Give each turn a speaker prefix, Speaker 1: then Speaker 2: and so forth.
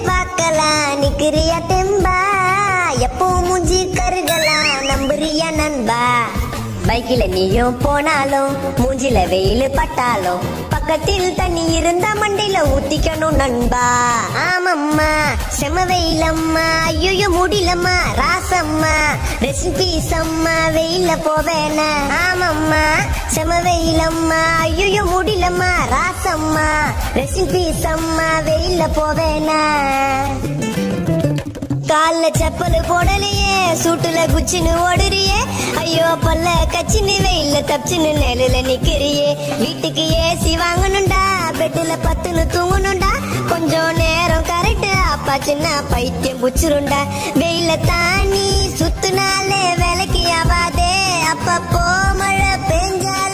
Speaker 1: பார்க்கலாம் நிக்கிறியா தெம்பா, எப்போ மூஞ்சி கருகலாம் நம்புறியா நண்பா. பைக்கில நீயும் போனாலும் மூஞ்சில வெயில் பட்டாலும் பக்கத்தில் தண்ணி இருந்தா மண்டையில ஊத்திக்கணும் நண்பா. ஆமம்மா செம வெயிலம்மா, ஐயோ முடியலம்மா ராசம்மா, ரெசிபீஸ் அம்மா வெயில போவேன. ஆமம்மா செம வெயிலம்மா, ஐயோ முடியலம்மா ராசம்மா, ரெசிபீஸ் அம்மா வெயில போவேன. கால்ல செப்பல் போடலையே, சூட்டுல குச்சின்னு ஓடுறியே, ஐயோ பல்ல கச்சின்னு வெயில்ல தப்பிச்சுன்னு நிழல நிக்கிறியே. வீட்டுக்கு ஏசி வாங்கணும்டா, பெட்டுல பத்துன்னு தூங்கணும்டா, கொஞ்சம் நேரம் கரெக்ட் அப்பா சின்ன பைத்தியம் புச்சிருண்டா. வெயில தாண்டி சுத்துனாலே வேலைக்கு ஆவாதே, அப்பப்போ மழை பெஞ்சால